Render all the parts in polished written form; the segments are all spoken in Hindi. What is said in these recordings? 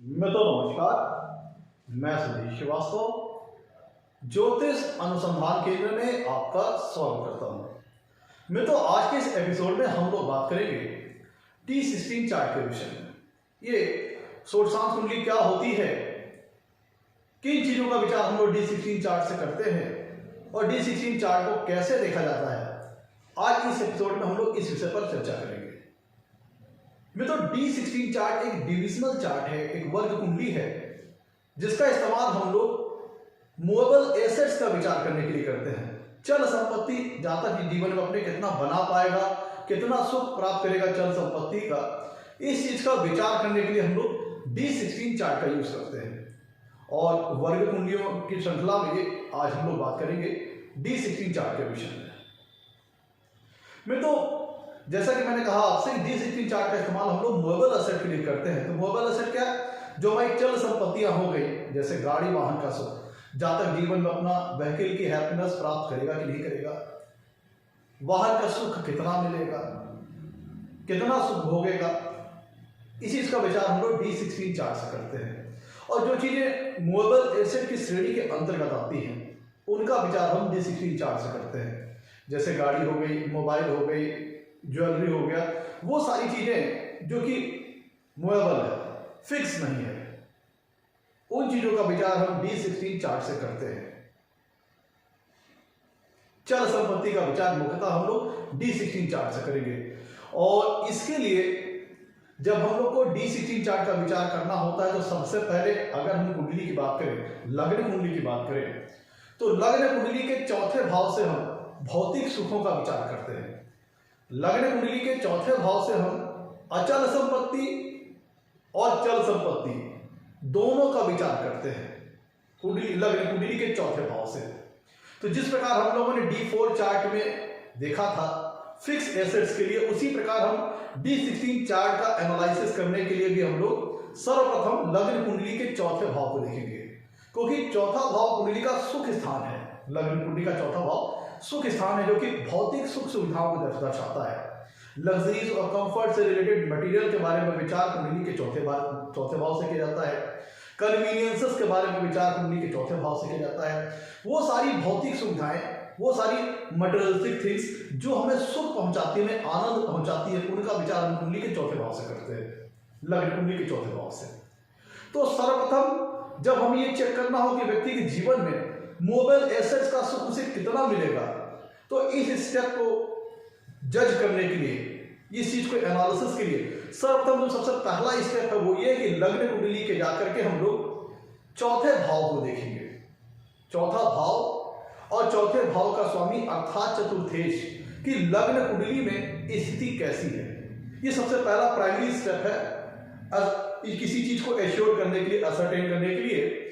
नमस्कार। मैं सुधीर श्रीवास्तव ज्योतिष अनुसंधान केंद्र में आपका स्वागत करता हूं। आज के इस एपिसोड में हम लोग बात करेंगे D16 चार्ट के विषय में। ये षोडशांश कुंडली क्या होती है, किन चीजों का विचार हम लोग D16 चार्ट से करते हैं और D16 चार्ट को कैसे देखा जाता है, आज इस एपिसोड में हम लोग इस विषय पर चर्चा करेंगे। D16 चार्ट एक डिविजनल चार्ट है, एक वर्ग कुंडली है जिसका इस्तेमाल हम लोग मूवेबल एसेट्स का विचार करने के लिए करते हैं। चल संपत्ति जातक जीवन में अपने कितना बना पाएगा, कितना सुख प्राप्त करेगा चल संपत्ति का, इस चीज का विचार करने के लिए हम लोग D16 चार्ट का यूज करते हैं। और वर्ग कुंडलियों की श्रृंखला में आज हम लोग बात करेंगे D16 चार्ट के विषय में। जैसा कि मैंने कहा आपसे, D16 चार्ट का इस्तेमाल हम लोग मूवेबल एसेट के लिए करते हैं। तो मूवेबल एसेट क्या है? जो हमारी चल संपत्तियां हो गई, जैसे गाड़ी वाहन का सुख, जातक जीवन में अपना व्हीकल की हैप्पीनेस प्राप्त करेगा कि नहीं करेगा, वाहन का सुख कितना मिलेगा, कितना सुख भोगेगा, इस चीज का विचार हम लोग D16 चार्ट से करते हैं। और जो चीजें मूवेबल एसेट की श्रेणी के अंतर्गत आती हैं उनका विचार हम D16 चार्ट से करते हैं। जैसे गाड़ी हो गई, मोबाइल हो गई, ज्वेलरी हो गया, वो सारी चीजें जो कि मूवेबल है, फिक्स नहीं है, उन चीजों का विचार हम D16 चार्ट से करते हैं। चल संपत्ति का विचार मुख्यतः हम लोग D16 चार्ट से करेंगे। और इसके लिए जब हम लोग को D16 चार्ट का विचार करना होता है तो सबसे पहले अगर हम कुंडली की बात करें, लग्न कुंडली की बात करें, तो लग्न कुंडली के चौथे भाव से हम भौतिक सुखों का विचार करते हैं। लग्न कुंडली के चौथे भाव से हम अचल संपत्ति और चल संपत्ति दोनों का विचार करते हैं लग्न कुंडली के चौथे भाव से। तो जिस प्रकार हम लोगों ने D4 चार्ट में देखा था फिक्स एसेट्स के लिए, उसी प्रकार हम D16 चार्ट का एनालिसिस करने के लिए भी हम लोग सर्वप्रथम लग्न कुंडली के चौथे भाव को देखेंगे, क्योंकि चौथा भाव कुंडली का सुख स्थान है। लग्न कुंडली का चौथा भाव सुख स्थान है, जो कि भौतिक सुख सुविधाओं को दर्शाता है। लग्जरीज और कंफर्ट से रिलेटेड मटेरियल के बारे में विचार कुंडली के चौथे भाव से किया जाता है। कन्वीनियंसेस के बारे में विचार कुंडली के चौथे भाव से किया जाता है। वो सारी भौतिक सुविधाएं, वो सारी मटेरियलिस्टिक थिंग्स जो हमें सुख पहुंचाती है, आनंद पहुंचाती है, उनका विचार हम कुंडली के चौथे भाव से करते हैं, लग्न कुंडली के चौथे भाव से। तो सर्वप्रथम जब हम ये चेक करना हो कि व्यक्ति के जीवन में मूवेबल एसेट्स का सुख उसे कितना मिलेगा, तो इस स्टेप को जज करने के लिए, इस चीज को एनालिसिस के लिए सर्वप्रथम जो सबसे पहला स्टेप है वो ये कि लग्न कुंडली के जाकर के हम लोग चौथे भाव को देखेंगे। चौथा भाव और चौथे भाव का स्वामी अर्थात चतुर्थेश की लग्न कुंडली में स्थिति कैसी है, ये सबसे पहला प्राइमरी स्टेप है किसी चीज को एश्योर करने के लिए, असरटेन करने के लिए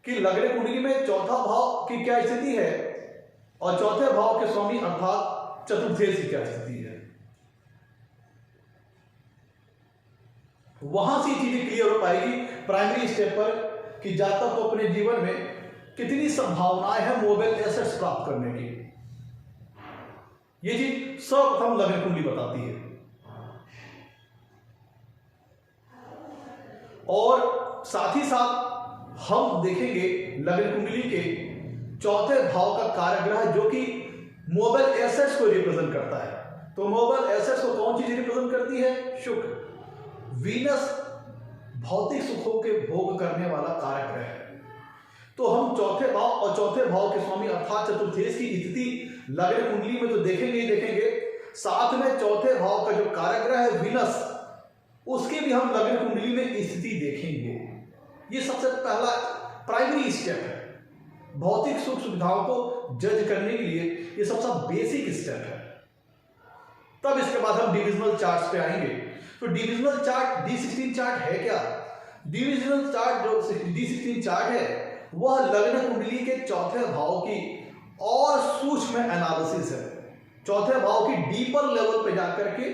कि लग्न कुंडली में चौथा भाव की क्या स्थिति है और चौथे भाव के स्वामी अर्थात चतुर्थेश की क्या स्थिति है। वहां से चीजें क्लियर हो पाएगी प्राइमरी स्टेप पर कि जातक को अपने जीवन में कितनी संभावनाएं हैं मूवेबल एसेट्स प्राप्त करने की। ये चीज सर्वप्रथम लग्न कुंडली बताती है। और साथ ही साथ हम देखेंगे लग्न कुंडली के चौथे भाव का कारग्रह जो कि मूवेबल एसेट्स को रिप्रेजेंट करता है। तो मूवेबल एसेट्स को कौन चीज रिप्रेजेंट करती है? शुक्र, वीनस भौतिक सुखों के भोग करने वाला कारक ग्रह है। तो हम चौथे भाव और चौथे भाव के स्वामी अर्थात चतुर्थेश की स्थिति लग्न कुंडली में तो देखेंगे ही देखेंगे, साथ में चौथे भाव का जो कारक ग्रह है वीनस, उसकी भी हम लग्न कुंडली में स्थिति देखेंगे। ये सबसे पहला प्राइमरी स्टेप है। भौतिक सुख सुविधाओं को जज करने के लिए ये सबसे बेसिक स्टेप है। तब इसके बाद हम डिविजनल चार्ट्स पे आएंगे। तो डिविजनल चार्ट D16 चार्ट है क्या? डिविजनल चार्ट जो D16 चार्ट है वह लग्न कुंडली के चौथे भाव की और सूक्ष्म एनालिसिस है। चौथे भाव की डीपर लेवल पे जाकर के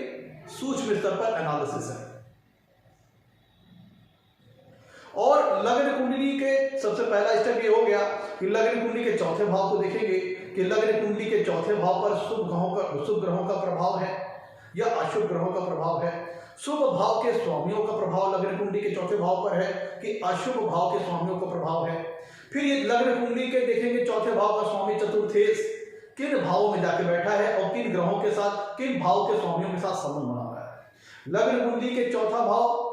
सूक्ष्म स्तर पर एनालिसिस है। और लग्न कुंडली के सबसे पहला स्टेप ये हो गया कि लग्न कुंडली के चौथे भाव को देखेंगे कि लग्न कुंडली के चौथे भाव पर शुभ ग्रहों का प्रभाव है या अशुभ ग्रहों का प्रभाव है। शुभ भाव के स्वामियों का प्रभाव लग्न कुंडली के चौथे भाव पर है कि अशुभ भाव के स्वामियों का प्रभाव है। फिर ये लग्न कुंडली के देखेंगे चौथे भाव का स्वामी चतुर्थेश किन भावों में जाके बैठा है और किन ग्रहों के साथ, किन भाव के स्वामियों के साथ संबंध बना रहा है। लग्न कुंडली के चौथा भाव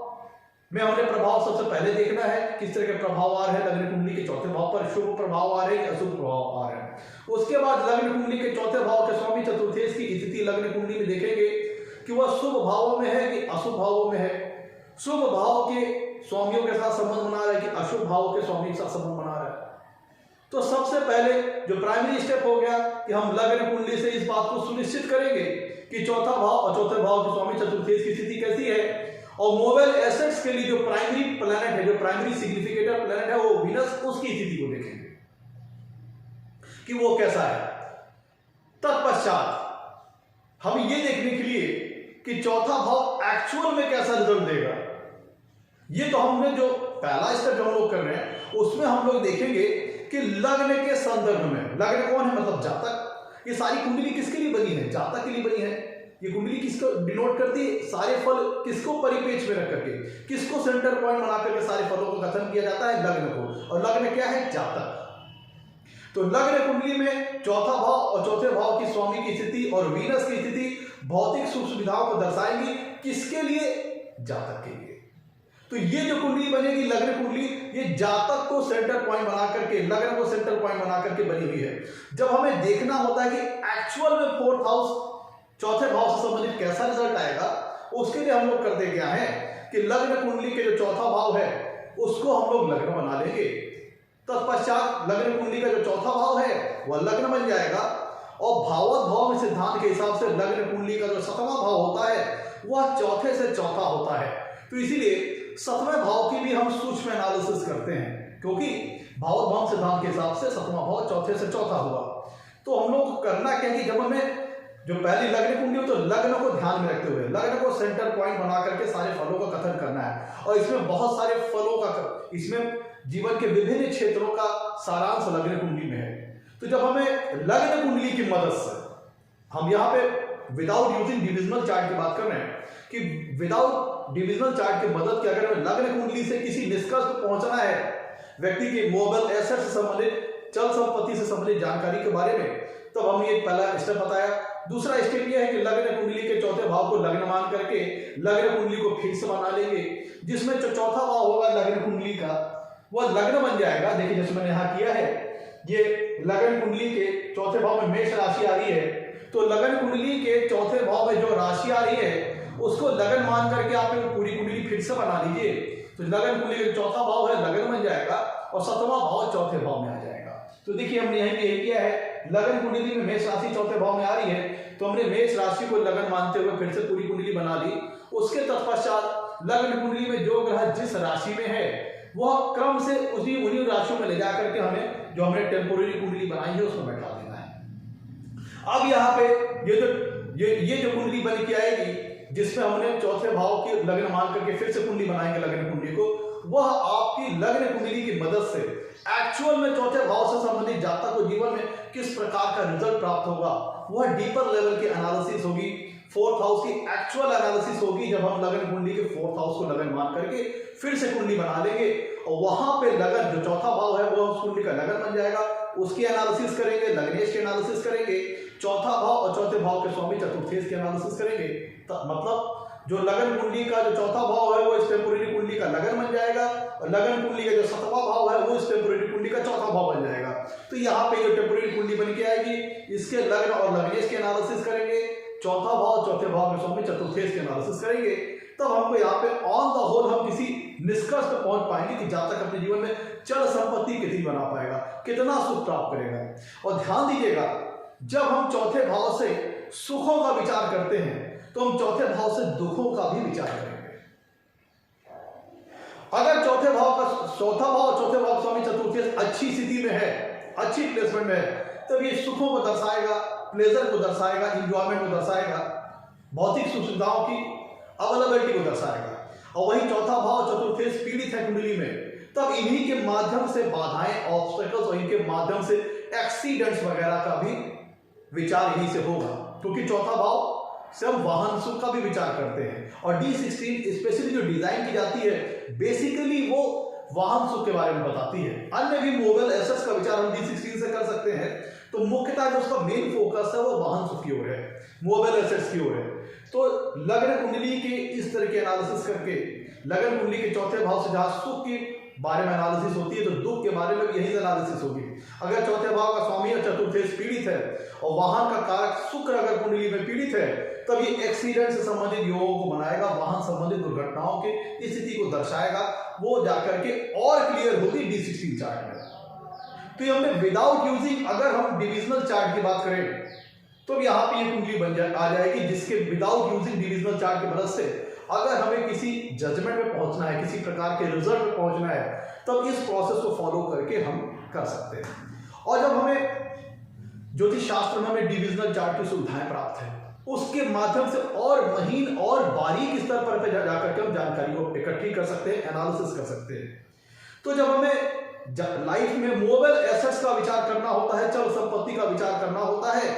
में हमने प्रभाव सबसे पहले देखना है किस तरह के प्रभाव आ रहे हैं लग्न कुंडली के चौथे भाव पर, शुभ प्रभाव आ रहे हैं, अशुभ प्रभाव आ रहे हैं। उसके बाद लग्न कुंडली के चौथे भाव के स्वामी चतुर्थेश की स्थिति लग्न कुंडली में देखेंगे कि वह शुभ भावों में है कि अशुभ भावों में है, शुभ भाव के स्वामियों के साथ संबंध बना रहा है कि अशुभ भाव के स्वामी के साथ संबंध बना रहा है। तो सबसे पहले जो प्राइमरी स्टेप हो गया कि हम लग्न कुंडली से इस बात को सुनिश्चित करेंगे कि चौथा भाव और चौथे भाव के स्वामी चतुर्थेश की स्थिति कैसी है। और मोबाइल एसेट्स के लिए जो प्राइमरी प्लैनेट है, जो प्राइमरी सिग्निफिकेटर प्लैनेट है वो वीनस, उसकी स्थिति को देखेंगे कि वो कैसा है। तत्पश्चात हम ये देखने के लिए कि चौथा भाव एक्चुअल में कैसा रिजल्ट देगा, ये तो हमने जो पहला स्टेप जो हम लोग कर रहे हैं उसमें हम लोग देखेंगे कि लग्न के संदर्भ में, लग्न कौन है मतलब जातक, ये सारी कुंडली किसके लिए बनी है, जातक के लिए बनी है। ये कुंडली किसको डिनोट करती है, सारे फल किसको परिपेक्ष में रख करके, किसको सेंटर पॉइंट बना करके सारे फलों को कथन किया जाता है, लग्न को। और लग्न क्या है, जातक। तो लग्न कुंडली में चौथा भाव और चौथे भाव की स्वामी की स्थिति और वीनस की स्थिति भौतिक सुख सुविधाओं को दर्शाएंगी, किसके लिए, जातक के लिए। तो ये जो कुंडली बनेगी लग्न कुंडली, ये जातक को सेंटर पॉइंट बना करके, लग्न को सेंटर पॉइंट बना करके बनी हुई है। जब हमें देखना होता है कि एक्चुअल में फोर्थ हाउस चौथे भाव से संबंधित कैसा रिजल्ट आएगा, उसके लिए हम लोग करते क्या है कि लग्न कुंडली के जो चौथा भाव है उसको हम लोग लग्न बना लेंगे। तत्पश्चात लग्न कुंडली का जो चौथा भाव है वह लग्न बन जाएगा। और भाववत भाव सिद्धांत के हिसाब से लग्न कुंडली का जो सतवां भाव होता है वह चौथे से चौथा होता है। तो इसीलिए सतवें भाव की भी हम सूक्ष्म एनालिसिस करते हैं, क्योंकि भाववत भाव सिद्धांत के हिसाब से सतवां भाव चौथे से चौथा हुआ। तो हम लोग को करना क्या है कि जब हमें जो पहली लग्न कुंडली हो तो लग्न को ध्यान में रखते हुए लग्न को सेंटर पॉइंट बना करके सारे फलों का कथन करना है। और इसमें बहुत सारे फलों का, इसमें जीवन के विभिन्न क्षेत्रों का सारांश लग्न कुंडली में है। तो जब हमें लग्न कुंडली की मदद से, हम यहाँ पे विदाउट यूजिंग डिविजनल चार्ट की बात कर रहे हैं कि विदाउट डिविजनल चार्ट की मदद के अगर हमें लग्न कुंडली से किसी निष्कर्ष पर पहुंचना है, व्यक्ति के मोबाइल एसेट से संबंधित, चल संपत्ति से संबंधित जानकारी के बारे में, तो हमने एक पहला स्टेप बताया। दूसरा स्टेप यह है कि लग्न कुंडली के चौथे भाव को लग्न मान करके लग्न कुंडली को फिर से बना लेंगे, जिसमें जो चौथा भाव होगा लग्न कुंडली का वह लग्न बन जाएगा। देखिए जैसे मैंने यहाँ किया है, ये लग्न कुंडली के चौथे भाव में मेष राशि आ रही है, तो लग्न कुंडली के चौथे भाव में जो राशि आ रही है उसको लग्न मान करके आप पूरी कुंडली फिर से बना लीजिए। तो लग्न कुंडली का चौथा भाव है लग्न बन जाएगा और सतवां भाव चौथे भाव में आ जाएगा। तो देखिए हमने यही पे किया है, लग्न कुंडली में मेष राशि चौथे भाव में आ रही है, तो हमने मेष राशि को लग्न मानते हुए फिर से पूरी कुंडली बना ली। उसके तत्पश्चात लग्न कुंडली में जो ग्रह जिस राशि में है वह क्रम से उन्हीं राशियों में ले जाकर के हमें जो हमने टेम्पोररी कुंडली बनाई है उसमें बैठा देना है। अब यहाँ पे ये जो कुंडली बन के आएगी, जिसमें हमने चौथे भाव की लग्न मान करके फिर से कुंडली बनाएंगे लग्न कुंडली को, वह आपकी लग्न कुंडली की मदद से एक्चुअल में चौथे भाव से संबंधित जातक को जीवन में किस प्रकार का रिजल्ट प्राप्त होगा, वह डीपर लेवल की एनालिसिस होगी, फोर्थ हाउस की एक्चुअल एनालिसिस होगी। जब हम लग्न कुंडली के फोर्थ हाउस को लग्न मान करके फिर से कुंडली बना लेंगे और वहां पे लग्न जो चौथा भाव है वो उस कुंडली का लग्न बन जाएगा, उसकी एनालिसिस करेंगे, लग्नेश की एनालिसिस करेंगे, चौथा भाव और चौथे भाव के स्वामी चतुर्थेश की एनालिसिस करेंगे। मतलब जो लग्न कुंडली का जो चौथा भाव है वो इस टेम्पोररी कुंडली का लग्न बन जाएगा और लग्न कुंडली का जो सतवां भाव है वो इस टेम्पोररी कुंडली का चौथा भाव बन जाएगा। तो यहाँ पे जो टेम्पोररी कुंडली बन के आएगी, इसके लग्न और लग्नेश की एनालिसिस करेंगे, चौथा भाव चौथे भाव के स्वामी चतुर्थेश की एनालिसिस करेंगे, तब हमको यहाँ पे ऑन द होल हम किसी निष्कर्ष पर पहुंच पाएंगे कि जातक अपने जीवन में चल संपत्ति कितनी बना पाएगा, कितना सुख प्राप्त करेगा। और ध्यान दीजिएगा, जब हम चौथे भाव से सुखों का विचार करते हैं तो हम चौथे भाव से दुखों का भी विचार करेंगे। अगर चौथा भाव चौथे भाव स्वामी चतुर्थेश अच्छी स्थिति में है, अच्छी प्लेसमेंट में है, तब ये सुखों को दर्शाएगा, प्लेजर को दर्शाएगा, इंजॉयमेंट को दर्शाएगा, भौतिक सुख सुविधाओं की अवेलेबिलिटी को दर्शाएगा। और वही चौथा भाव चतुर्थेश पीड़ित है कुंडली में, तब इन्हीं के माध्यम से बाधाएं, ऑब्स्टेकल्स और इनके माध्यम से एक्सीडेंट्स वगैरह का भी विचार यहीं से होगा, क्योंकि चौथा भाव से हम वाहन सुख का भी विचार करते हैं। और D16 स्पेशली जो डिजाइन की जाती है बेसिकली वो वाहन सुख के बारे में बताती है। अन्य भी मोबाइल एसेट्स का विचार हम D16 से कर सकते हैं। तो मुख्यतः जो उसका मेन फोकस है वो वाहन सुख की ओर है, मोबाइल एसेट्स की ओर है। तो लग्न कुंडली के इस तरह के एनालिसिस करके लग्न कुंडली के चौथे भाव से जहां सुख की बारे में एनालिसिस होती है तो दुख के बारे में भी यही एनालिसिस होगी। अगर चौथे भाव का स्वामी और चतुर्थेश पीड़ित है और वाहन का कारक शुक्र अगर कुंडली में पीड़ित है तब ये एक्सीडेंट से संबंधित योगों को बनाएगा, वाहन संबंधित दुर्घटनाओं की स्थिति को दर्शाएगा, वो जाकर के और क्लियर होगी D16 चार्ट में। तो ये हमने विदाउट यूजिंग अगर हम डिविजनल चार्ट की बात करें तो यहाँ पे ये कुंडली आ जाएगी जिसके विदाउट यूजिंग डिविजनल चार्ट की मदद से अगर हमें किसी जजमेंट में पहुंचना है, किसी प्रकार के रिजल्ट में पहुंचना है तब इस प्रोसेस को फॉलो करके हम कर सकते हैं। और जब हमें ज्योतिष शास्त्र में हमें डिविजनल चार्ट की सुविधाएं प्राप्त है उसके माध्यम से और महीन और बारीक स्तर पर जाकर के हम जानकारी को इकट्ठी कर सकते हैं, एनालिसिस कर सकते हैं। तो जब हमें लाइफ में मोबाइल एसेट्स का विचार करना होता है, चल संपत्ति का विचार करना होता है,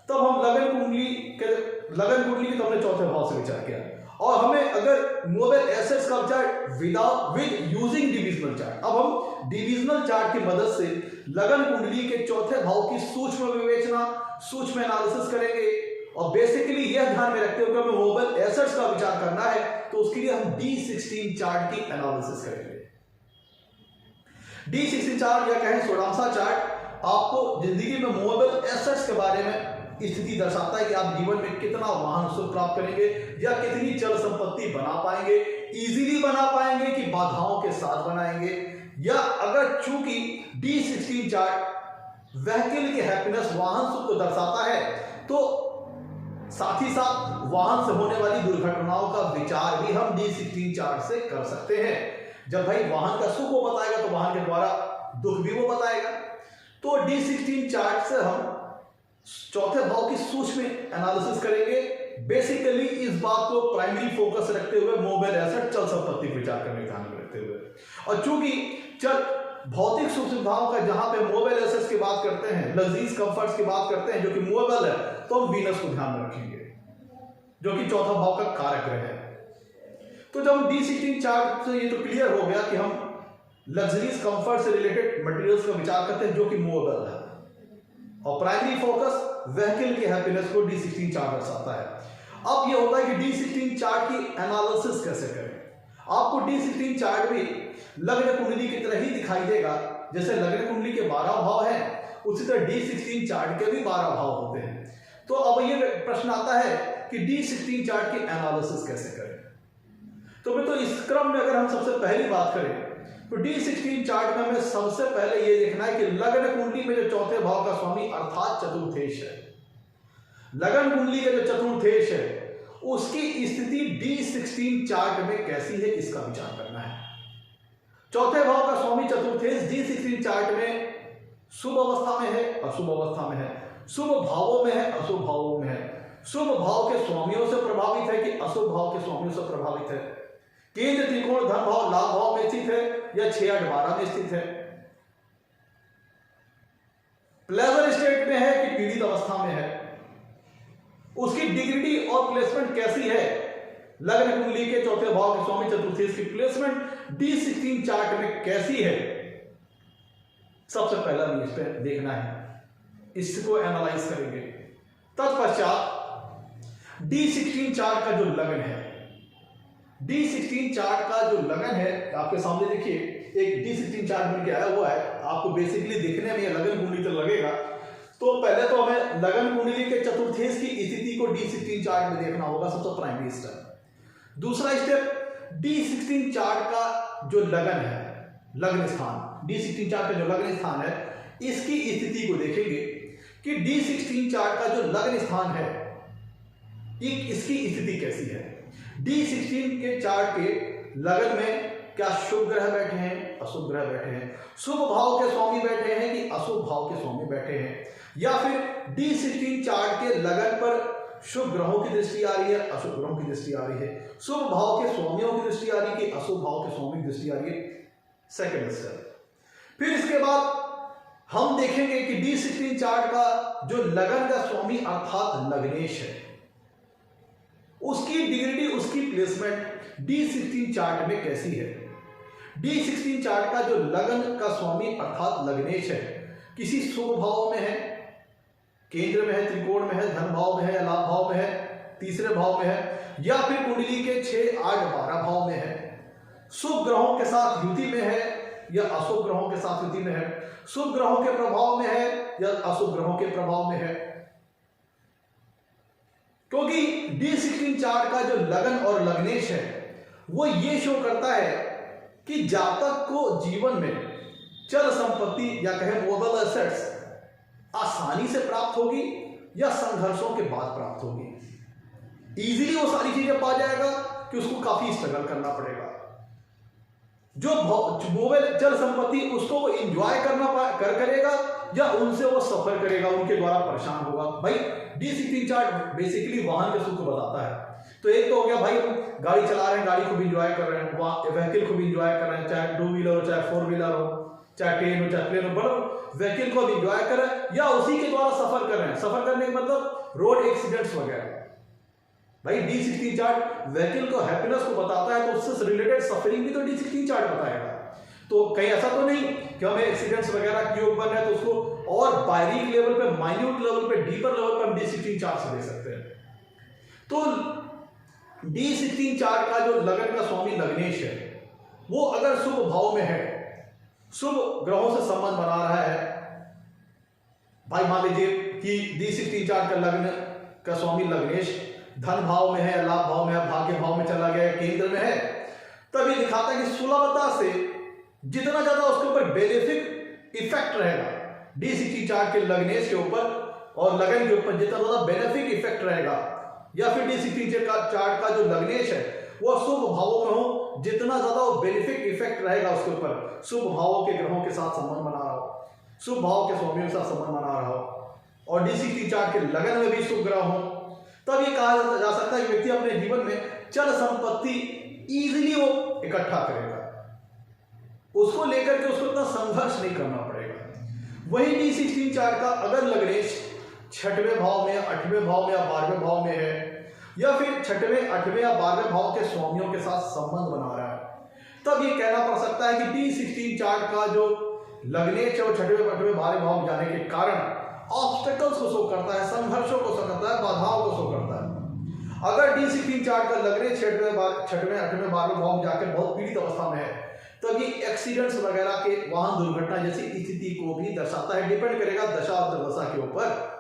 तब हम लगन कुंडली के तो हमने चौथे भाव से विचार किया। और हमें अगर मोबाइल एसेट्स का विचार विद यूजिंग डिविजनल चार्ट, अब हम डिविजनल चार्ट की मदद से लगन कुंडली के चौथे भाव की सूक्ष्म विवेचना, सूक्ष्म एनालिसिस करेंगे। और बेसिकली यह ध्यान में रखते हुए हमें मोबाइल एसेट्स का विचार करना है तो उसके लिए हम D16 चार्ट की एनालिसिस करेंगे। D16 चार्ट या कहें सोडामसा चार्ट आपको जिंदगी में मोबाइल एसेट्स के बारे में स्थिति दर्शाता है कि आप जीवन में कितना वाहन सुख प्राप्त करेंगे या कितनी चल संपत्ति बना पाएंगे, इजीली बना पाएंगे कि बाधाओं के साथ बनाएंगे। या अगर चूंकि D16 चार्ट व्हीकल के हैप्पीनेस वाहन सुख को दर्शाता है तो साथ ही साथ वाहन से होने वाली दुर्घटनाओं का विचार भी हम D16 चार्ट से कर सकते हैं। जब भाई वाहन का सुख वो बताएगा तो वाहन के द्वारा दुख भी वो बताएगा। तो D16 चार्ट से हम चौथे भाव की सूक्ष्म एनालिसिस करेंगे। बेसिकली इस बात को प्राइमरी फोकस रखते हुए मोबाइल एसेट चल संपत्ति विचार करने का ध्यान में रखते हुए। और चूंकि चल भौतिक सुख सुविधाओं का जहां पे मोबाइल एसेट्स की बात करते हैं, लग्जरीज कंफर्ट्स की बात करते हैं जो कि मोबाइल है, तो हम वीनस को ध्यान में रखेंगे जो कि चौथा भाव का कारक ग्रह है। तो जब हम D16 चार्ट से ये तो क्लियर हो गया कि हम लग्जरीज कंफर्ट से रिलेटेड मटेरियल्स का विचार करते हैं जो कि मोबाइल है और प्राइमरी फोकस व्हीकल की हैप्पीनेस को D16 चार्ट दर्शाता है। अब ये होता है कि D16 चार्ट की एनालिसिस कैसे करें। आपको D16 चार्ट भी लग्न कुंडली की तरह ही दिखाई देगा। जैसे लग्न कुंडली के 12 भाव हैं उसी तरह D16 चार्ट के भी 12 भाव होते हैं। तो अब ये प्रश्न आता है कि D16 चार्ट की एनालिसिस कैसे करें। तो इस क्रम में अगर हम सबसे पहली बात करें तो D16 चार्ट में हमें सबसे पहले ये देखना है कि लग्न कुंडली में जो चौथे भाव का स्वामी अर्थात चतुर्थेश है, लग्न कुंडली का जो चतुर्थेश है उसकी स्थिति D16 चार्ट में कैसी है इसका विचार करना है। चौथे भाव का स्वामी चतुर्थेश D16 चार्ट में शुभ अवस्था में है, अशुभ अवस्था में है, शुभ भावों में है, अशुभ भावों में है, शुभ भाव के स्वामियों से प्रभावित है कि अशुभ भाव के स्वामियों से प्रभावित है, केंद्र त्रिकोण धन भाव लाभ भाव में स्थित है या 6 8 12 में स्थित है, प्लेजर स्टेट में है कि पीड़ित अवस्था में है, उसकी डिग्री और प्लेसमेंट कैसी है। लग्न कुंडली के चौथे भाव के स्वामी चतुर्थेश की प्लेसमेंट D16 चार्ट में कैसी है, सबसे पहला भी इस पर देखना है, इसको एनालाइज करेंगे। तत्पश्चात D16 चार्ट का जो लगन है, D16 चार्ट का जो लगन है आपके सामने देखिए एक D16 चार्ट मिलकर आया हुआ है। आपको बेसिकली देखने में यह लगन कुंडली तो लगेगा। तो पहले तो हमें लगन कुंडली के चतुर्थेश की स्थिति को D16 चार्ट में देखना होगा, सबसे प्राइमरी स्टेप। दूसरा स्टेप D16 चार्ट का जो लगन है, लग्न स्थान, D16 चार्ट का जो लग्न स्थान है इसकी स्थिति को देखेंगे कि D16 चार्ट का जो लग्न स्थान है इसकी स्थिति कैसी है। D16 के चार्ट के लगन में क्या शुभ ग्रह बैठे हैं, अशुभ ग्रह बैठे हैं, शुभ भाव के स्वामी बैठे हैं कि अशुभ भाव के स्वामी बैठे हैं, या फिर D16 चार्ट के लगन पर शुभ ग्रहों की दृष्टि आ रही है, अशुभ ग्रहों की दृष्टि आ रही है, शुभ भाव के स्वामियों की दृष्टि आ रही है कि अशुभ भाव के स्वामी की दृष्टि आ रही है। Second step. फिर इसके बाद हम देखेंगे कि D16 चार्ट का जो लगन का स्वामी अर्थात लग्नेश है, उसकी डिग्री, उसकी प्लेसमेंट D16 चार्ट में कैसी है। D16 चार्ट का जो लगन का स्वामी अर्थात लग्नेश है, किसी शुभ भाव में है, केंद्र में है, त्रिकोण में है, धन भाव में है, लाभ भाव में है, तीसरे भाव में है, या फिर कुंडली के 6, 8, 12 भाव में है, शुभ ग्रहों के साथ युति में है या अशुभ ग्रहों के साथ युति में है, शुभ ग्रहों के प्रभाव में है या अशुभ ग्रहों के प्रभाव में है। क्योंकि D16 चार्ट का जो लगन और लग्नेश है वो ये शो करता है कि जातक को जीवन में चल संपत्ति या कहें मोबल एसेट्स आसानी से प्राप्त होगी या संघर्षों के बाद प्राप्त होगी। इजीली वो सारी चीजें पा जाएगा कि उसको काफी स्ट्रगल करना पड़ेगा। जो मोबाइल चल संपत्ति उसको वो इंजॉय करेगा या उनसे वो सफर करेगा, उनके द्वारा परेशान होगा। भाई D16 चार्ट बेसिकली वाहन के सुख को बताता है। तो एक तो हो गया भाई गाड़ी चला रहे हैं, गाड़ी को भी इंजॉय कर रहे हैं, व्हीकल को भी इंजॉय कर रहे हैं, चाहे 2 व्हीलर हो, चाहे 4 व्हीलर हो, चाहे ट्रेन हो, चाहे प्लेन हो, बड़ा व्हीकल को भी इंजॉय कर रहे हैं या उसी के द्वारा सफर कर रहे हैं। सफर करने का मतलब रोड एक्सीडेंट्स वगैरह। भाई D16 चार्ट व्हीकल को हैप्पीनेस को बताता है, तो उससे रिलेटेड सफरिंग भी तो D16 चार्ट बताएगा। तो कहीं ऐसा तो नहीं कि हमें एक्सीडेंट्स वगैरह की ऊपर है तो उसको और बारीक लेवल पे, माइन्यूट लेवल पे, डीपर लेवल पे हम D16 चार्ट से देख सकते हैं। तो D16 चार्ट का जो लगन का स्वामी लग्नेश है वो अगर शुभ भाव में है, शुभ ग्रहों से संबंध बना रहा है, भाई मान लीजिए कि D16 चार्ट का लग्न का स्वामी लग्नेश धन भाव में है, लाभ भाव में है, भाग्य भाव में चला गया, केंद्र में है, तब ये दिखाता है कि सुलभता से जितना ज्यादा उसके ऊपर बेनिफिक इफेक्ट रहेगा D16 चार्ट के लग्नेश के ऊपर और लगन के ऊपर जितना ज्यादा बेनिफिक इफेक्ट रहेगा, या फिर D16 चार्ट का जो लग्नेश है वो शुभ भावों में हो, जितना ज्यादा वो बेनिफिक इफेक्ट रहेगा उसके ऊपर, शुभ भावों के ग्रहों के साथ संबंध बना रहा हो, शुभ भाव के स्वामियों के साथ संबंध बना रहा हो और D16 चार्ट के लगन में भी शुभ ग्रह हो, तब ये कहा जा सकता है कि व्यक्ति अपने जीवन में चल संपत्ति इजीली वो इकट्ठा करेगा, उसको लेकर के उसको इतना संघर्ष नहीं करना पड़ेगा। वही D16 चार्ट का अगर लग्नेश 6वें भाव में, 8वें भाव में या 12वें भाव में है, या फिर 6वें, 8वें या 12वें भाव के स्वामियों के साथ संबंध बना रहा है, तब ये कहना पड़ सकता है कि D16 चार्ट का जो लग्नेश है वो 6वें, 8वें, 12वें भाव में जाने के कारण ऑब्स्टेकल्स को शो करता है, संघर्षों को शो करता है, बाधाओं को शो करता है। अगर D16 चार्ट का लग्नेश 6वें, 8वें, 12वें भाव में जाकर बहुत पीड़ित अवस्था में है, तब ये एक्सीडेंट्स वगैरह के, वाहन दुर्घटना जैसी स्थिति को भी दर्शाता है। डिपेंड करेगा दशा और दशा के ऊपर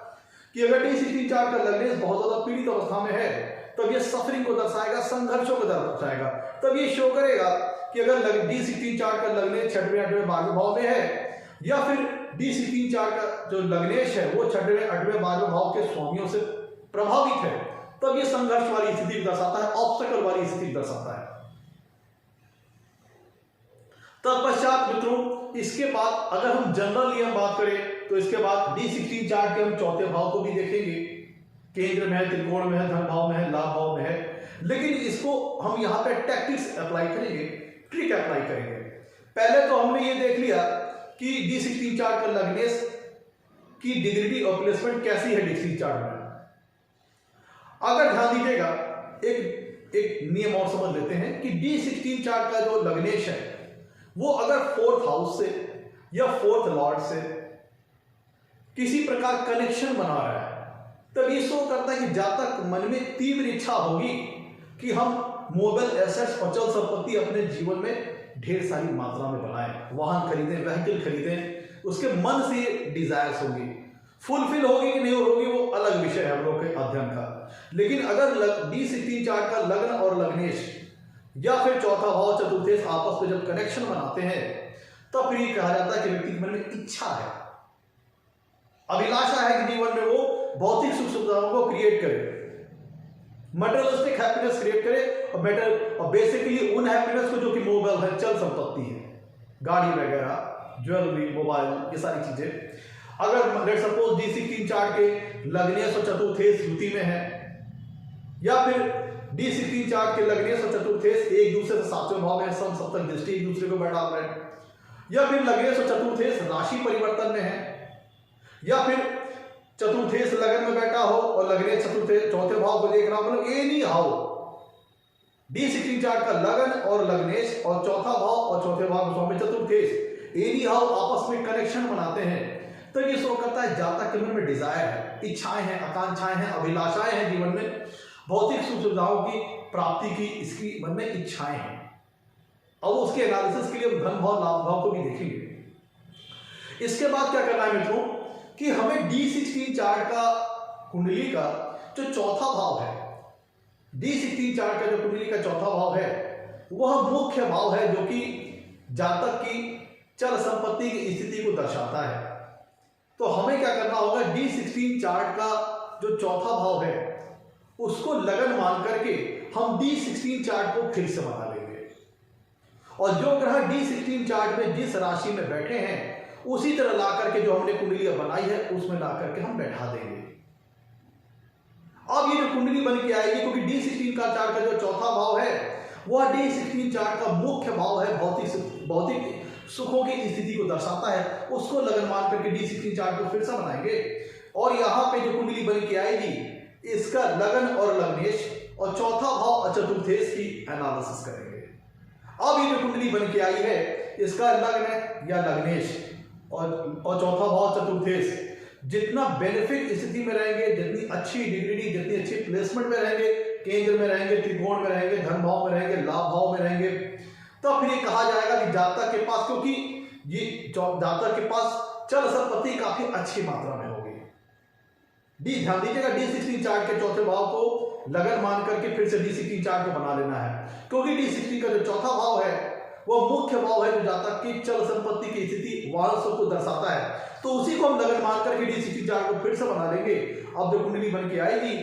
कि अगर D16 चार्ट का लग्नेश बहुत ज्यादा पीड़ित अवस्था में है तब ये सफरिंग को दर्शाएगा, संघर्षों को दर्शाएगा। तब ये शो करेगा कि अगर D16 चार्ट का लग्नेश 6वें, 8वें, 12वें भाव में है, या फिर D16 चार्ट का जो लग्नेश है वो 6वें, 8वें, 12वें भाव के स्वामियों से प्रभावित है, तब ये संघर्ष वाली स्थिति दर्शाता है, ऑब्स्टेकल वाली स्थिति दर्शाता है। तत्पश्चात मित्रों इसके बाद अगर हम जनरली हम बात करें तो इसके बाद D16 चार्ट के हम चौथे भाव को भी देखेंगे, केंद्र में है, त्रिकोण में है, धन भाव में है, लाभ भाव में है, लेकिन इसको हम यहाँ पे टैक्टिक्स अप्लाई करेंगे, ट्रिक अप्लाई करेंगे। पहले तो हमने ये देख लिया कि D16 चार्ट का लग्नेश की डिग्री और प्लेसमेंट कैसी है D16 चार्ट में। अगर ध्यान दीजिएगा एक नियम और समझ लेते हैं कि D16 चार्ट का जो लग्नेश है वो अगर 4th हाउस से या 4th लॉर्ड से किसी प्रकार कनेक्शन बना रहा है, तब ये शो करता है कि जातक मन में तीव्र इच्छा होगी कि हम मोबाइल एसेट्स और चल संपत्ति अपने जीवन में ढेर सारी मात्रा में बनाएं, वाहन खरीदें, व्हीकल खरीदें, उसके मन से ये डिजायर्स होगी। फुलफिल होगी कि नहीं होगी वो अलग विषय है हम लोग के अध्ययन का। लेकिन अगर D16 चार्ट का लग्न और लग्नेश या फिर चौथा भाव, चतुर्थेश आपस में जब कनेक्शन बनाते हैं तब फिर ये कहा जाता है कि व्यक्ति के मन में इच्छा है, अभिलाषा है कि जीवन में वो भौतिक सुख सुविधाओं को क्रिएट करे, मटेरियलिस्टिक हैप्पीनेस क्रिएट करे और बेसिकली उन हैप्पीनेस को जो कि मोबाइल है, चल संपत्ति है, गाड़ी वगैरह, ज्वेलरी, मोबाइल, ये सारी चीजें। अगर लेट्स सपोज D16 चार्ट के लग्नेश और चतुर्थेश युति में है, या फिर D16 चार्ट के लग्नेश और चतुर्थेश एक दूसरे से 7वें भाव में सम सप्तक दृष्टि एक दूसरे को बैठा रहे हैं, या फिर लग्नेश और चतुर्थेश राशि परिवर्तन में है, या फिर चतुर्थेश लगन में बैठा हो और लग्नेश चतुर्थे चौथे भाव को देख रहा हो, मतलब एनी हाउ D16 चार्ट का लगन और लग्नेश और चौथा भाव और चौथे भाव स्वामी चतुर्थेश एनी हाउ आपस में कनेक्शन बनाते हैं, तो ये शो करता है जातक के मन में डिजायर है, इच्छाएं हैं, आकांक्षाएं हैं, अभिलाषाएं हैं, जीवन में भौतिक सुख सुविधाओं की प्राप्ति की इसकी मन में इच्छाएं हैं। अब उसके एनालिसिस के लिए हम धन भाव लाभ भाव को भी देखेंगे। इसके बाद क्या करना है मित्रों कि हमें D16 चार्ट का कुंडली का जो चौथा भाव है, D16 चार्ट का जो कुंडली का चौथा भाव है वह मुख्य भाव है जो कि जातक की चल संपत्ति की स्थिति को दर्शाता है। तो हमें क्या करना होगा, D16 चार्ट का जो चौथा भाव है उसको लगन मान करके हम D16 चार्ट को फिर से बना लेंगे और जो ग्रह D16 चार्ट में जिस राशि में बैठे हैं उसी तरह ला करके जो हमने कुंडली बनाई है उसमें ला करके हम बैठा देंगे। अब ये जो कुंडली बन के आएगी क्योंकि D16 का चार्ट का जो चौथा भाव है वह D16 चार्ट का मुख्य भाव है, भौतिक सुखों की स्थिति को दर्शाता है, उसको लगन मान करके D16 चार्ट को फिर से बनाएंगे और यहाँ पे जो कुंडली बन के आएगी इसका लगन और लग्नेश और चौथा भाव और चतुर्थेश की एनालिसिस करेंगे। अब ये जो कुंडली बन के आई है इसका लग्न या लग्नेश और चौथा भाव चतुर्थेश जितना बेनिफिट स्थिति में रहेंगे, जितनी अच्छी डिग्री, जितनी अच्छी प्लेसमेंट में रहेंगे, केंद्र में रहेंगे, त्रिकोण में रहेंगे, धन भाव में रहेंगे, लाभ भाव में रहेंगे, तो फिर ये कहा जाएगा कि जातक के पास, क्योंकि ये जातक के पास चल संपत्ति काफी अच्छी मात्रा में होगी। ध्यान दीजिएगा D16 चार्ट के चौथे भाव को लगन मान करके फिर से D16 चार्ट को बना लेना है, क्योंकि D16 का जो चौथा भाव है वह मुख्य भाव है जो जातक की चल संपत्ति की स्थिति वाहन सुख को दर्शाता है, तो उसी को हम लगन मान करके D16 चार्ट को फिर से बना लेंगे। अब जो कुंडली बन के आएगी,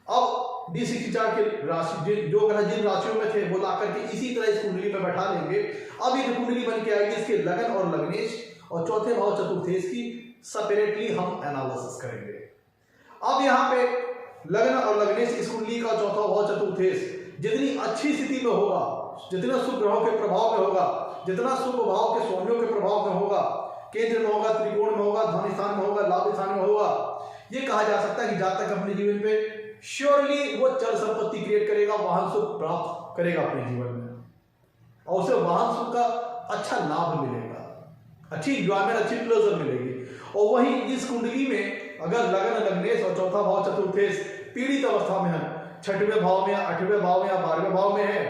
अब D16 चार्ट के राशि जो ग्रह जिन राशियों में थे वो ला करके इसी तरह इस कुंडली में बैठा लेंगे। अब ये जो कुंडली बन के आएगी इसके लगन और लग्नेश और चौथे भाव चतुर्थेश की सेपरेटली हम एनालिसिस करेंगे। अब यहाँ पे लगन और लग्नेश इस कुंडली का चौथा भाव चतुर्थेश जितनी अच्छी स्थिति में होगा, जितना शुभ ग्रहों के प्रभाव में होगा, जितना शुभ भाव के स्वामियों के प्रभाव में होगा, केंद्र में होगा, त्रिकोण में होगा, धन स्थान में होगा, लाभ स्थान में होगा, ये कहा जा सकता है कि जातक अपने जीवन पे श्योरली वो चल संपत्ति क्रिएट करेगा, वाहन सुख प्राप्त करेगा अपने जीवन में और उसे वाहन सुख का अच्छा लाभ मिलेगा, अच्छी इंजॉयमेंट, अच्छी प्लेजर मिलेगी। और वहीं इस कुंडली में अगर लगन लग्नेश और चौथा भाव चतुर्थेश पीड़ित अवस्था में है, छठवें भाव में या आठवें भाव में या 12वें भाव में है,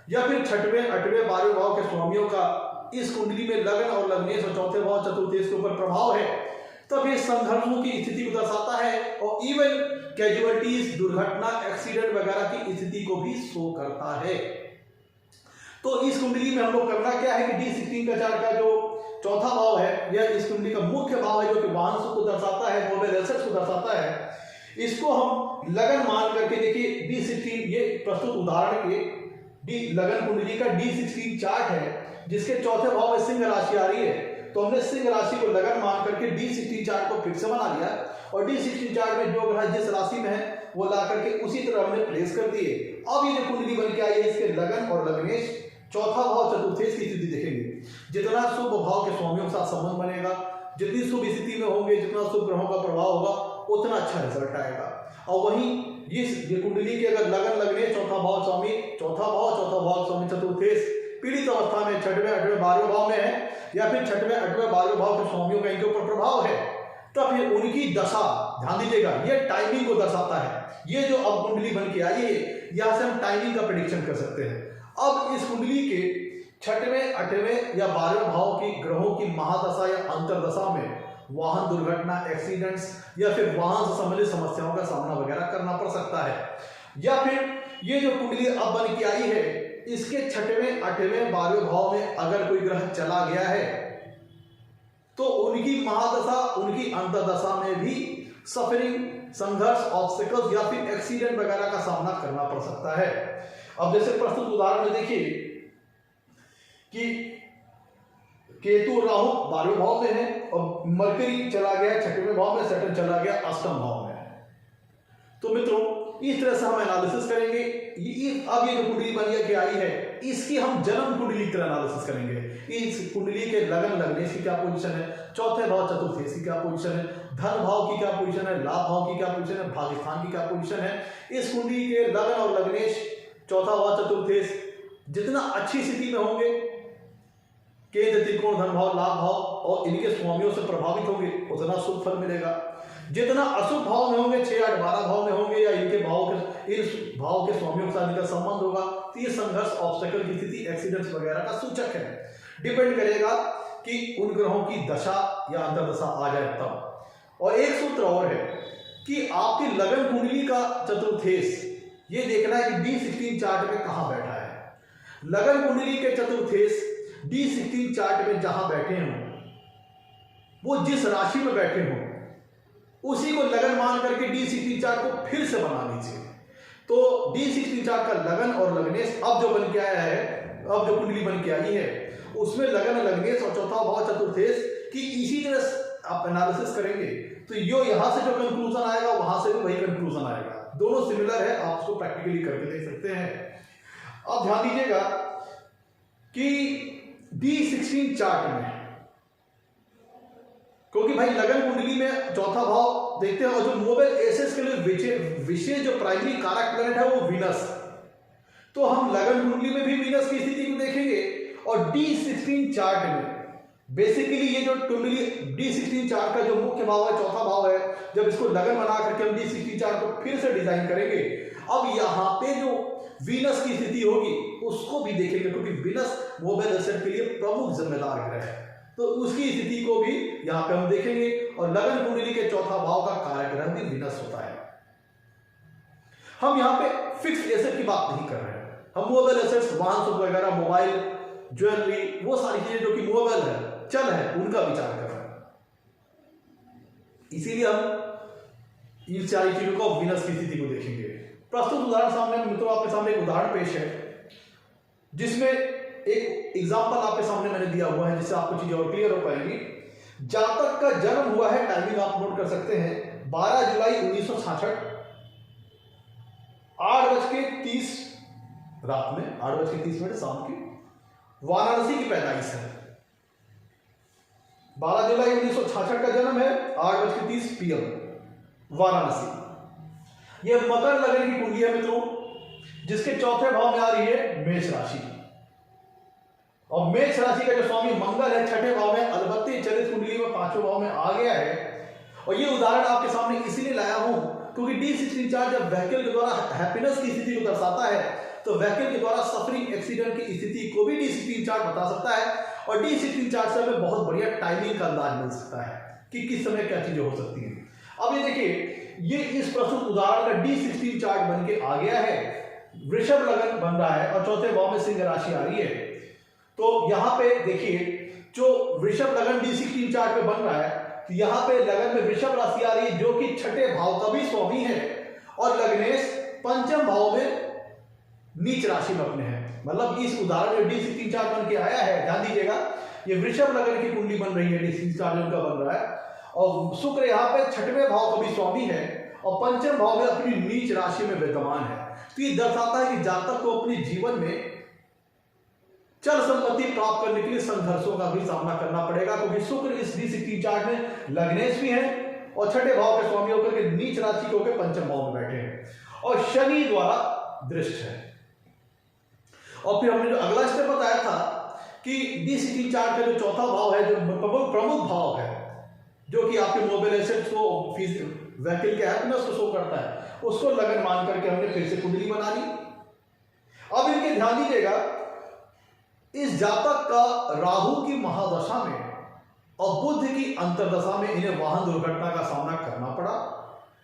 या फिर छठवें 8वें 12वें भाव के स्वामियों का इस कुंडली में लगन और लग्नेश और चौथे भाव चतुर्थेश के ऊपर प्रभाव है, तब ये संघर्षों की स्थिति को दर्शाता है और इवन कैजुअलिटीज, दुर्घटना, एक्सीडेंट वगैरह की स्थिति को भी शो करता है। तो इस कुंडली में हम लोग करना क्या है कि D16 का चार्ट का जो चौथा भाव है यह इस कुंडली का मुख्य भाव है जो कि वाहन सुख को दर्शाता है, मोबाइल एसेट्स को दर्शाता है, इसको हम लगन मान करके देखिए D16 ये प्रस्तुत उदाहरण के लगन कुंडली का D16 चार्ट है जिसके चौथे भाव में सिंह राशि आ रही है, तो हमने सिंह राशि को लगन मान करके D16 चार्ट को फिर से बना लिया और D16 चार्ट में जो ग्रह जिस राशि में है वो ला करके उसी तरह हमने प्लेस कर दिए। अब ये जो कुंडली बन के आई है इसके लगन और लग्नेश चौथा भाव चतुर्थेश की स्थिति देखेंगे, जितना शुभ भाव के स्वामियों के साथ संबंध बनेगा, जितनी शुभ स्थिति में होंगे, जितना शुभ ग्रहों का प्रभाव होगा उतना अच्छा रिजल्ट आएगा। और वहीं ये कुंडली के अगर लगन लग्नेश चौथा भाव स्वामी चतुर्थेश पीड़ित अवस्था में छठवें 8वें 12वें भाव में है या फिर छठवें 8वें 12वें भाव के स्वामियों का इनके ऊपर प्रभाव है, तो फिर उनकी दशा, ध्यान दीजिएगा ये टाइमिंग को दर्शाता है। ये जो अब कुंडली बन के आई है यहाँ से हम टाइमिंग का प्रेडिक्शन कर सकते हैं। अब इस कुंडली के छठवें 8वें या 12वें भाव की ग्रहों की महादशा या अंतरदशा में वाहन दुर्घटना, एक्सीडेंट्स या फिर वाहन से संबंधित समस्याओं का सामना वगैरह करना पड़ सकता है। या फिर ये जो कुंडली अब बन के आई है इसके छठवें 8वें 12वें भाव में अगर कोई ग्रह चला गया है तो उनकी महादशा, उनकी अंतरदशा में भी सफरिंग, संघर्ष, ऑब्स्टिकल्स या फिर एक्सीडेंट वगैरह का सामना करना पड़ सकता है। अब जैसे प्रस्तुत उदाहरण में देखिए कि केतु राहु 12वें भाव में है और मरकरी चला गया 6वें भाव में, सैटर्न चला गया 8वें भाव में। तो मित्रों इस तरह से हम एनालिसिस करेंगे। अब ये जो कुंडली बन के आई है इसकी हम जन्म कुंडली की तरह एनालिसिस करेंगे। इस कुंडली के लगन लग्नेश की क्या पोजीशन है, चौथे भाव चतुर्थेश की क्या पोजीशन है, धन भाव की क्या पोजीशन है, लाभ भाव की क्या पोजीशन है, भाग्यस्थान की क्या पोजीशन है। इस कुंडली के लगन और लग्नेश, चौथा भाव, चतुर्थेश जितना अच्छी स्थिति में होंगे, केंद्र, त्रिकोण, धन भाव, लाभ भाव और इनके स्वामियों से प्रभावित होंगे, उतना शुभ फल मिलेगा। जितना अशुभ भाव में होंगे, 6, 8, 12 भाव में होंगे या इनके भाव के, इन भाव के स्वामियों के साथ इनका संबंध होगा, तो ये संघर्ष, ऑब्स्टेकल की स्थिति, एक्सीडेंट्स वगैरह का सूचक है। डिपेंड करेगा कि उन ग्रहों की दशा या अंतर्दशा आ जाए तब। और एक सूत्र और है कि आपकी लगन कुंडली का चतुर्थेश ये देखना है कि D16 चार्ट में कहां बैठा है। लगन कुंडली के चतुर्थेश D16 चार्ट में जहां बैठे हों, वो जिस राशि में बैठे हों, उसी को लगन मान करके D16 चार्ट को फिर से बना लीजिए। तो D16 चार्ट का लगन और लग्नेश अब जो बन के आया है, अब जो कुंडली बन के आई है, उसमें लगन, लग्नेश और चौथा भाव, चतुर्थेश की इसी तरह आप एनालिसिस करेंगे तो यो यहां से जो कंक्लूजन आएगा वहां से भी वही कंक्लूजन आएगा। दोनों सिमिलर है, आप उसको प्रैक्टिकली करके देख सकते हैं। अब ध्यान दीजिएगा कि D16 चार्ट में, क्योंकि भाई लगन कुंडली में चौथा भाव देखते हैं और जो नोबेल एसेस के लिए विशेष जो प्राइमरी कारक प्लैनेट है वो वीनस, तो हम लगन कुंडली में भी वीनस की स्थिति को देखेंगे। और D16 चार्ट में बेसिकली ये जो कुंडली D16 चार्ट का जो मुख्य भाव है, चौथा भाव है, जब इसको लगन बना करके हम D16 चार्ट को फिर से डिजाइन करेंगे, अब यहाँ पे जो वीनस की स्थिति होगी उसको भी देखेंगे, क्योंकि वीनस नोबेल एसेट के लिए प्रमुख जिम्मेदार ग्रह है, तो उसकी स्थिति को भी यहाँ पे हम देखेंगे। और लगन कुंडली के चौथा भाव का कारक ग्रह भी वीनस होता है। हम यहाँ पे फिक्स एसेट की बात नहीं कर रहे हैं, हम मूवेबल एसेट्स, वाहन सुख वगैरह, मोबाइल, ज्वेलरी, वो सारी चीजें जो कि मूवेबल है, चल है, उनका विचार कर रहे हैं। इसीलिए हम इन सारी चीजों को वीनस की स्थिति को देखेंगे। प्रस्तुत उदाहरण सामने मित्रों, आपके सामने एक उदाहरण पेश है जिसमें एक एग्जाम्पल आपके सामने मैंने दिया हुआ है, जिससे आपको चीजें और क्लियर हो पाएंगी। जातक का जन्म हुआ है, टाइमिंग आप नोट कर सकते हैं, 12 जुलाई 1966, 8:30 रात में, 8:30 शाम की, वाराणसी की पैदाइश है। 12 जुलाई 1966 का जन्म है, 8:30 PM, वाराणसी। यह मकर लगन की कुंडली है मित्रों, जिसके चौथे भाव में आ रही है मेष राशि, और मेष राशि का जो स्वामी मंगल है छठे भाव में, अलबत्ते चलित कुंडली में पांचवें भाव में आ गया है। और ये उदाहरण आपके सामने इसलिए लाया हूं क्योंकि D16 चार्ट जब व्हीकल के द्वारा हैप्पीनेस की स्थिति को दर्शाता है, तो व्हीकल के द्वारा सफरिंग, एक्सीडेंट की स्थिति को भी D16 चार्ट बता सकता है। और D16 चार्ट से हमें बहुत बढ़िया टाइमिंग का अंदाज मिल सकता है कि किस समय क्या चीजें हो सकती हैं। अब ये देखिए, ये इस प्रस्तुत उदाहरण का D16 चार्ट बन के आ गया है, वृषभ लगन बन रहा है और चौथे भाव में सिंह राशि आ रही है। तो यहाँ पे देखिए, जो वृषभ लगन D16 चार्ट पे बन रहा है, तो यहाँ पे लगन में वृषभ राशि आ रही है जो कि छठे भाव का भी स्वामी है, और लग्नेश पंचम भाव में नीच राशि में अपने हैं। मतलब इस उदाहरण में D16 चार्ट बन के आया है, ध्यान दीजिएगा, ये वृषभ लगन की कुंडली बन रही है, D16 चार्ट उनका बन रहा है, और शुक्र यहाँ पे छठवें भाव का भी स्वामी है और पंचम भाव में अपनी नीच राशि में विद्यमान है। तो ये दर्शाता है कि जातक को अपने जीवन में चल संपत्ति प्राप्त करने के लिए संघर्षों का भी सामना करना पड़ेगा, क्योंकि शुक्र इस D16 चार्ट में लग्नेश भी है और छठे भाव के स्वामी होकर के नीच राशि होकर पंचम भाव में बैठे हैं और शनि द्वारा दृष्ट है। और फिर हमने जो अगला स्टेप बताया था कि D16 चार्ट का जो चौथा भाव है, जो प्रमुख भाव है, जो कि आपके मोबाइल एसेट्स को, व्हीकल के हैप्पीनेस को शो करता है, उसको लगन मान करके हमने फिर से कुंडली बना ली। अब इनके ध्यान दीजिएगा, इस जातक का राहु की महादशा में और बुध की अंतर्दशा में इन्हें वाहन दुर्घटना का सामना करना पड़ा,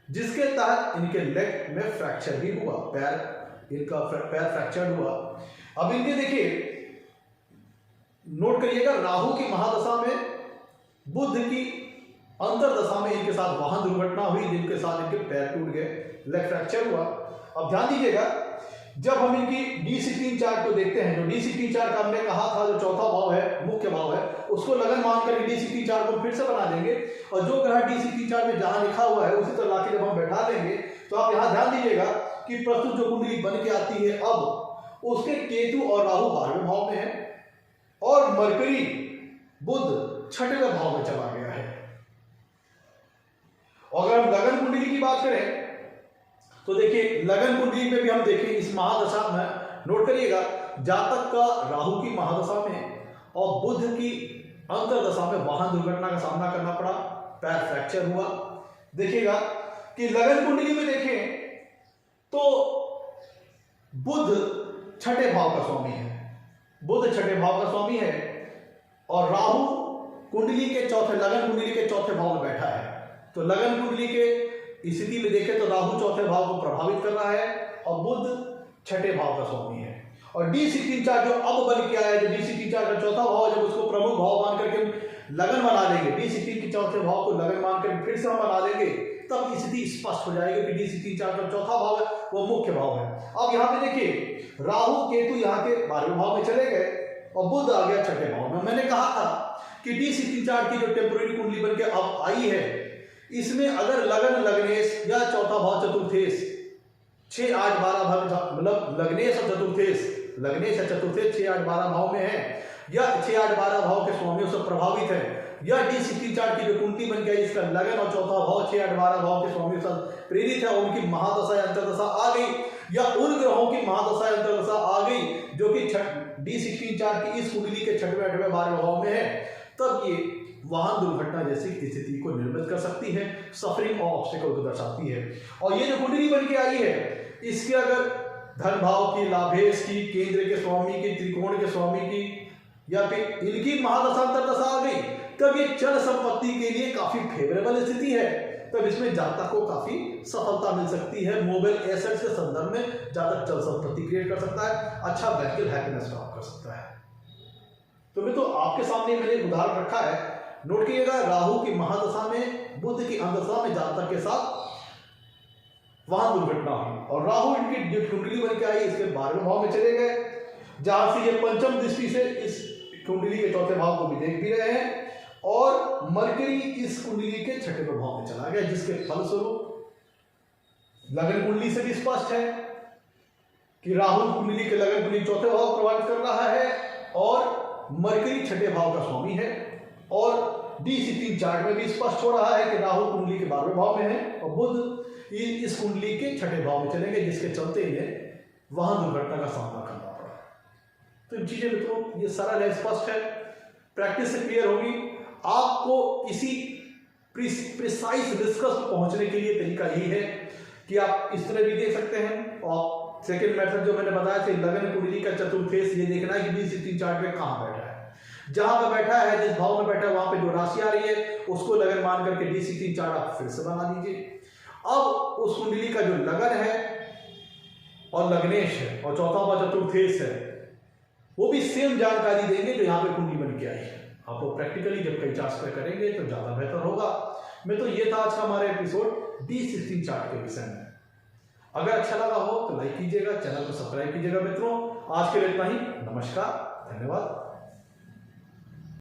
जिसके तहत इनके लेग में फ्रैक्चर भी हुआ, इनका पैर फ्रैक्चर हुआ। अब इनके देखिए, नोट करिएगा, राहु की महादशा में, बुध की अंतर्दशा में इनके साथ वाहन दुर्घटना हुई, जिनके साथ इनके पैर टूट गए, लेग फ्रैक्चर हुआ। अब ध्यान दीजिएगा, जब हम इनकी D16 चार्ट को देखते हैं, जो D16 चार्ट का हमने कहा था जो चौथा भाव है, मुख्य भाव है, उसको लगन मान कर D16 चार्ट को फिर से बना देंगे और जो ग्रह D16 चार्ट में जहां लिखा हुआ है उसी तरह लाके जब हम बैठा लेंगे, तो आप यहां ध्यान दीजिएगा कि प्रस्तुत जो कुंडली बन के आती है, अब उसके केतु और राहु 12वें भाव में है और मरकरी, बुध 6वें भाव में चला गया है। की बात करें तो देखिए लगन कुंडली में भी हम देखें इस महादशा में नोट करिएगा, जातक का राहु की महादशा में और बुध की अंतरदशा में वाहन दुर्घटना का सामना करना पड़ा, पैर फ्रैक्चर हुआ। देखिएगा कि लगन कुंडली में देखें तो बुध छठे भाव का स्वामी है, बुध छठे भाव का स्वामी है और राहु कुंडली के चौथे, लगन कुंडली के चौथे भाव में बैठा है। तो लगन कुंडली के स्थिति में देखें तो राहु चौथे भाव को प्रभावित कर रहा है और बुध छठे भाव का स्वामी है। और D16 चार्ट जो अब बन के आया है, जो D16 चार्ट का चौथा भाव, जब उसको प्रमुख भाव मान करके लगन बना देंगे, D16 के चौथे भाव को लगन मान करके फिर से हम बना देंगे, तब स्थिति स्पष्ट हो जाएगी कि D16 चार्ट का चौथा भाव है वो मुख्य भाव है। अब यहाँ पे देखिए राहु केतु यहाँ के 12वें भाव में चले गए और बुध आ गया छठे भाव में। मैंने कहा था कि D16 चार्ट की जो टेम्पोररी कुंडली बन के अब आई है, इसमें अगर लगन लग्नेश या चौथा भाव चतुर्थेश 6, 8, 12 भाव, मतलब लग्नेश और चतुर्थेश, लग्नेश या चतुर्थेश 6, 8, 12 भाव में है या 6, 8, 12 भाव के स्वामियों से प्रभावित है, या D16 चार्ट की जो कुंडली बन गई इसका लगन और चौथा भाव 6, 8, 12 भाव के स्वामियों से प्रेरित है, उनकी महादशा या अंतर्दशा आ गई, या उन ग्रहों की महादशा या अंतर्दशा आ गई जो कि D16 चार्ट की इस कुंडली के 6वें, 8वें, 12वें भाव में है, तब ये वाहन दुर्घटना जैसी स्थिति को निर्मित कर सकती है, सफरिंग और ऑब्स्टिकल को दर्शाती है। और ये जो कुंडली बन के आई है, इसके अगर धन भाव की, लाभेश की, केंद्र के स्वामी की, त्रिकोण के स्वामी की, या फिर इनकी महादशा अंतर्दशा आ गई, तब ये चल संपत्ति के लिए काफी फेवरेबल स्थिति है, तब इसमें जातक को काफी सफलता मिल सकती है। मोबाइल एसेट्स के संदर्भ में जातक चल संपत्ति क्रिएट कर सकता है, अच्छा मेंटल हैप्पीनेस प्राप्त कर सकता है। तो मैं तो आपके सामने मैंने उदाहरण रखा है, नोट कीजिएगा, राहु की महादशा में, बुध की अंतर्दशा में जातक के साथ वाहन दुर्घटना हुई और राहु इनकी जो कुंडली बन के आई इसके 12वें भाव में चले गए, जहां से ये पंचम दृष्टि से इस कुंडली के चौथे भाव को भी देख भी रहे हैं, और मरकरी इस कुंडली के 6वें भाव में चला गया, जिसके फलस्वरूप लगन कुंडली से भी स्पष्ट है कि राहु कुंडली के लगन कुंडली चौथे भाव प्रभावित कर रहा है और मरकरी 6ठे भाव का स्वामी है, और D16 चार्ट में भी स्पष्ट हो रहा है कि राहु कुंडली के 12वें भाव में है और बुध इस कुंडली के 6ठे भाव में चलेंगे, जिसके चलते इन्हें वाहन दुर्घटना का सामना करना पड़ा। तो इन चीजें मित्रों ये सरल है, स्पष्ट है, प्रैक्टिस से क्लियर होगी। आपको इसी प्रिसाइज निष्कर्ष पर पहुंचने के लिए तरीका यही है कि आप इस तरह भी देख सकते हैं, और सेकेंड मेथड जो मैंने बताया था लगन कुंडली का चतुर्थेश, ये देखना है कि D16 चार्ट में कहां बैठा है, जहां पर बैठा है, जिस भाव में बैठा है वहां पे जो राशि आ रही है उसको लगन मान करके D16 चार्ट आप फिर से बना दीजिए। अब उस कुंडली का जो लगन है और लग्नेश है और चौथा भाव चतुर्थेश है, वो भी सेम जानकारी देंगे जो यहाँ पे कुंडली बन के आई है। आप वो प्रैक्टिकली जब कई चार्ट पे करेंगे तो ज्यादा बेहतर होगा। मैं तो ये था आज का हमारा एपिसोड D16 चार्ट के विषय में। अगर अच्छा लगा हो तो लाइक कीजिएगा, चैनल को सब्सक्राइब कीजिएगा मित्रों। आज के लिए इतना ही, नमस्कार, धन्यवाद।